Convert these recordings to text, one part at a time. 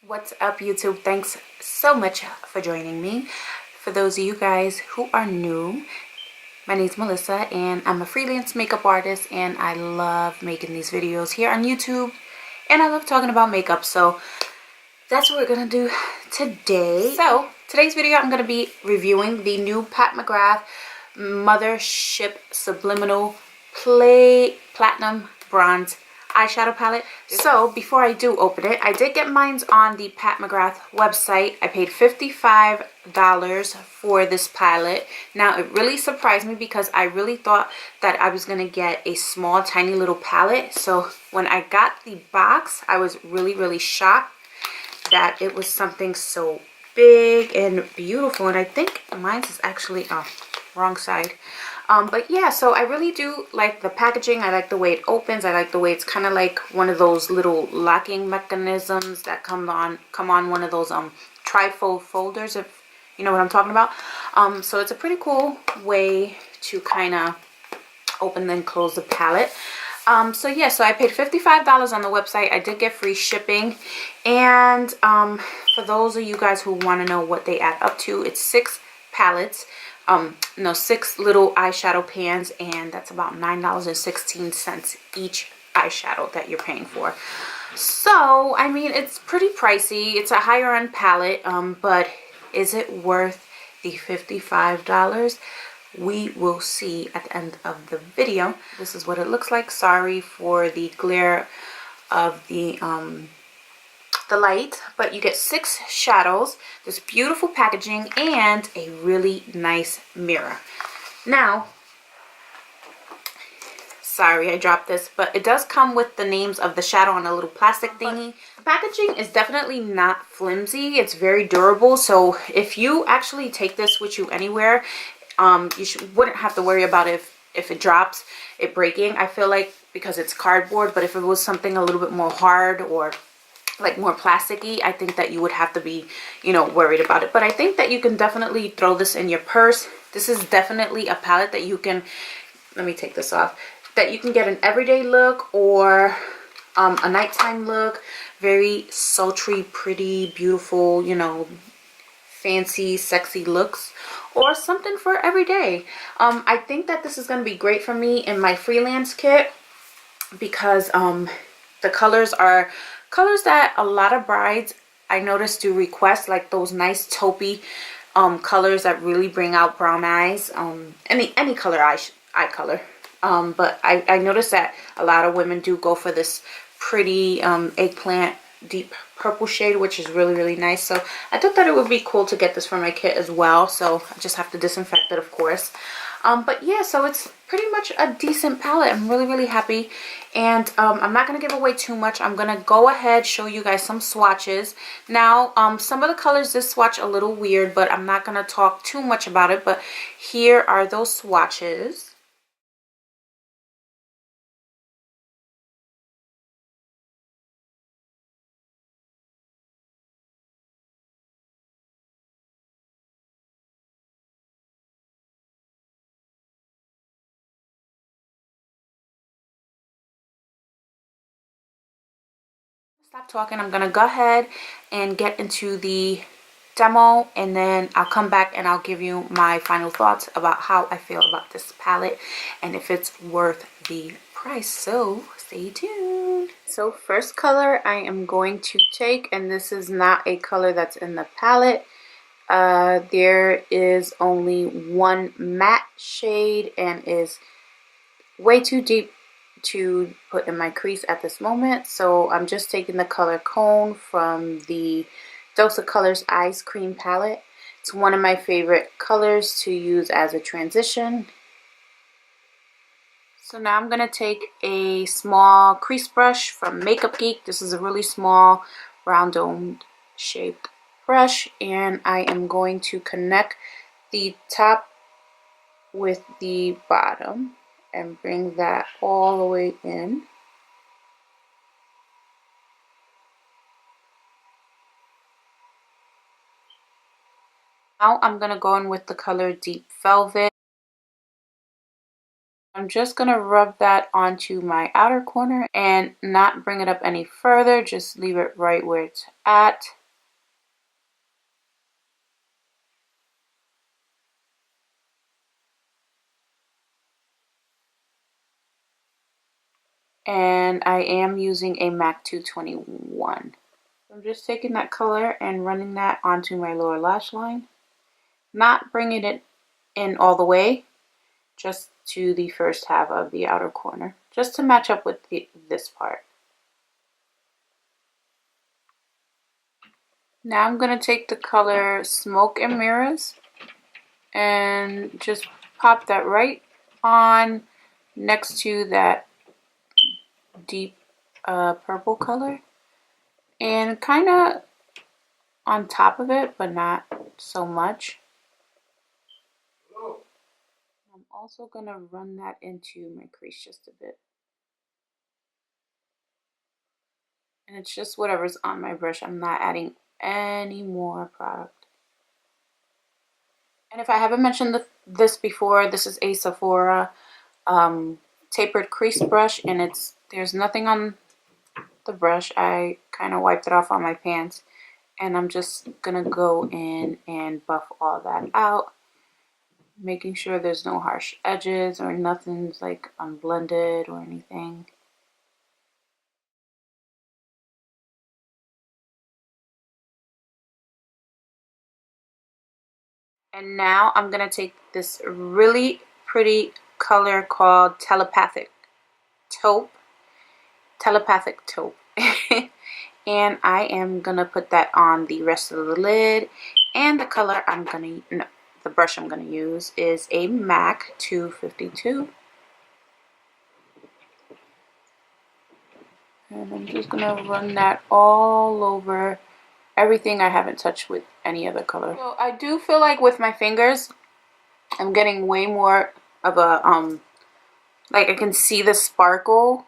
What's up, YouTube? Thanks so much for joining me. For those of you guys who are new, my name's Melissa and I'm a freelance makeup artist, and I love making these videos here on YouTube, and I love talking about makeup, so that's what we're gonna do today. So today's video I'm gonna be reviewing the new Pat McGrath Mothership Subliminal Play Platinum Bronze eyeshadow palette. So before I do open it, I did get mine on the Pat McGrath website. I paid $55 for this palette. Now it really surprised me because I really thought that I was gonna get a small tiny little palette. So when I got the box, I was really shocked that it was something so big and beautiful. And I think mine is actually wrong side. But yeah, so I really do like the packaging. I like the way it opens. I like the way it's kind of like one of those little locking mechanisms that come on one of those trifold folders, if you know what I'm talking about. So it's a pretty cool way to kind of open and close the palette. So yeah, so I paid $55 on the website. I did get free shipping, and for those of you guys who want to know what they add up to, it's 6 palettes. No, 6 little eyeshadow pans, and that's about $9.16 each eyeshadow that you're paying for. So I mean, it's pretty pricey. It's a higher end palette, but is it worth the $55? We will see at the end of the video. This is what it looks like. Sorry for the glare of the light, but you get 6 shadows, this beautiful packaging, and a really nice mirror. Now, sorry I dropped this, but it does come with the names of the shadow on a little plastic thingy. The packaging is definitely not flimsy. It's very durable, so if you actually take this with you anywhere, you wouldn't have to worry about if it drops, it breaking. I feel like, because it's cardboard, but if it was something a little bit more hard or like more plasticky, I think that you would have to be, you know, worried about it. But I think that you can definitely throw this in your purse. This is definitely a palette that you can, let me take this off, that you can get an everyday look or a nighttime look. Very sultry, pretty, beautiful, you know, fancy, sexy looks, or something for every day. I think that this is going to be great for me in my freelance kit, because the colors are colors that a lot of brides, I noticed, do request, like those nice taupey colors that really bring out brown eyes. Any color eye color. But I noticed that a lot of women do go for this pretty eggplant deep purple shade, which is really nice. So I thought that it would be cool to get this for my kit as well. So I just have to disinfect it, of course. But yeah, so it's pretty much a decent palette. I'm really happy, and I'm not going to give away too much. I'm going to go ahead, show you guys some swatches. Now, some of the colors, this swatch a little weird, but I'm not going to talk too much about it. But here are those swatches. Stop talking. I'm gonna go ahead and get into the demo, and then I'll come back and I'll give you my final thoughts about how I feel about this palette and if it's worth the price. So stay tuned. So first color I am going to take, and this is not a color that's in the palette. There is only one matte shade and is way too deep to put in my crease at this moment, so I'm just taking the color Cone from the Dose of Colors Ice Cream palette. It's one of my favorite colors to use as a transition. So now I'm going to take a small crease brush from Makeup Geek. This is a really small round domed shaped brush, and I am going to connect the top with the bottom and bring that all the way in. Now I'm going to go in with the color Deep Velvet. I'm just going to rub that onto my outer corner and not bring it up any further. Just leave it right where it's at. And I am using a MAC 221. I'm just taking that color and running that onto my lower lash line. Not bringing it in all the way, just to the first half of the outer corner, just to match up with this part. Now I'm going to take the color Smoke and Mirrors and just pop that right on next to that deep purple color, and kind of on top of it, but not so much. I'm also going to run that into my crease just a bit. And it's just whatever's on my brush. I'm not adding any more product. And if I haven't mentioned this before, this is a Sephora tapered crease brush, and there's nothing on the brush. I kind of wiped it off on my pants, and I'm just gonna go in and buff all that out, making sure there's no harsh edges or nothing's like unblended or anything. And now I'm gonna take this really pretty color called Telepathic Taupe. And I am gonna put that on the rest of the lid. And the color the brush I'm gonna use is a MAC 252. And I'm just gonna run that all over everything I haven't touched with any other color. So I do feel like with my fingers, I'm getting way more of a, like I can see the sparkle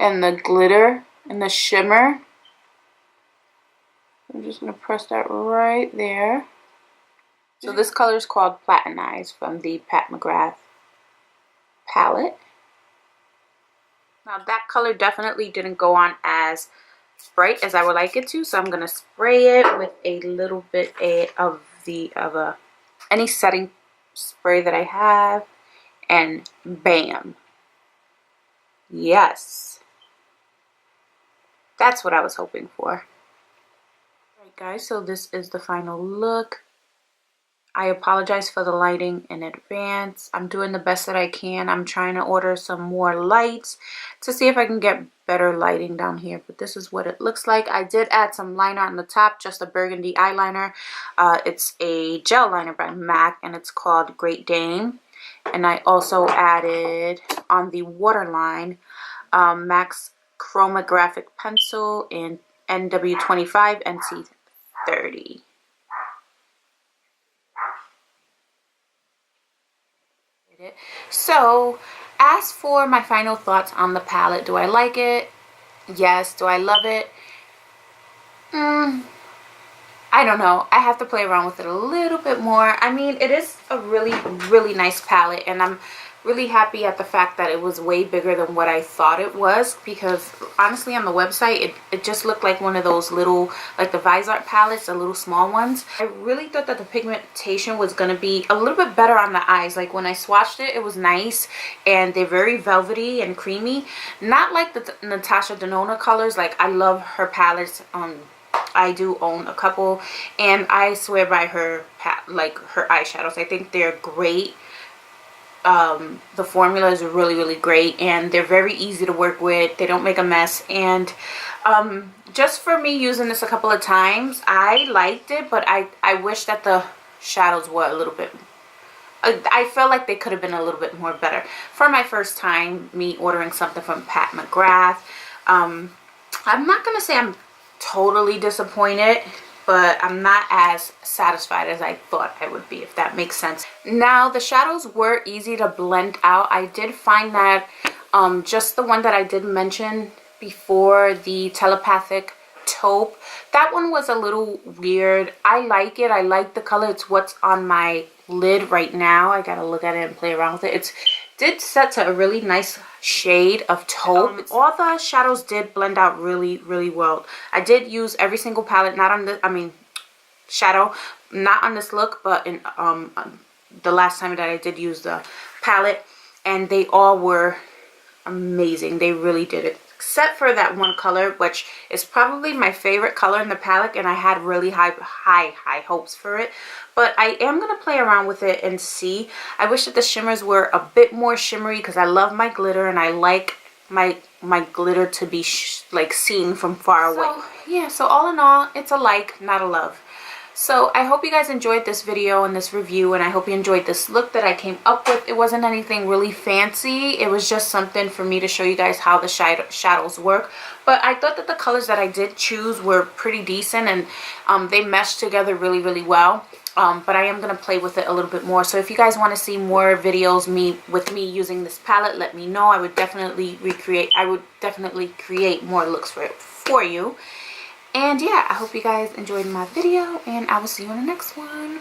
and the glitter and the shimmer. I'm just going to press that right there. So this color is called Platinize from the Pat McGrath palette. Now that color definitely didn't go on as bright as I would like it to, so I'm going to spray it with a little bit of any setting spray that I have, and bam. Yes. That's what I was hoping for. Alright guys, so this is the final look. I apologize for the lighting in advance. I'm doing the best that I can. I'm trying to order some more lights to see if I can get better lighting down here. But this is what it looks like. I did add some liner on the top, just a burgundy eyeliner. It's a gel liner by MAC, and it's called Great Dane. And I also added on the waterline MAC's Chromographic Pencil in NW25 NC30. So as for my final thoughts on the palette, do I like it? Yes. Do I love it? I don't know. I have to play around with it a little bit more. I mean, it is a really nice palette, and I'm really happy at the fact that it was way bigger than what I thought it was, because honestly on the website it just looked like one of those little, like the Visart palettes, the little small ones. I really thought that the pigmentation was going to be a little bit better on the eyes. Like when I swatched it, it was nice, and they're very velvety and creamy, not like the Natasha Denona colors. Like I love her palettes. I do own a couple, and I swear by her her eyeshadows. I think they're great. The formula is really great, and they're very easy to work with. They don't make a mess, and just for me using this a couple of times, I liked it, but I wish that the shadows were a little bit, I felt like they could have been a little bit more better. For my first time me ordering something from Pat McGrath, I'm not gonna say I'm totally disappointed, but I'm not as satisfied as I thought I would be, if that makes sense. Now, the shadows were easy to blend out. I did find that just the one that I did mention before, the Telepathic taupe. That one was a little weird. I like it. I like the color. It's what's on my lid right now. I gotta look at it and play around with it. It did set to a really nice shade of taupe. All the shadows did blend out really, really well. I did use every single palette, not on the, shadow, not on this look, but in the last time that I did use the palette, and they all were amazing. They really did it, except for that one color, which is probably my favorite color in the palette, and I had really high hopes for it. But I am going to play around with it and see. I wish that the shimmers were a bit more shimmery, because I love my glitter, and I like my glitter to be like seen from far away. So yeah, so all in all, it's a like, not a love. So I hope you guys enjoyed this video and this review, and I hope you enjoyed this look that I came up with. It wasn't anything really fancy. It was just something for me to show you guys how the shadows work. But I thought that the colors that I did choose were pretty decent, and they meshed together really, really well. But I am going to play with it a little bit more. So if you guys want to see more videos with me using this palette, let me know. I would definitely create more looks for you. And yeah, I hope you guys enjoyed my video, and I will see you in the next one.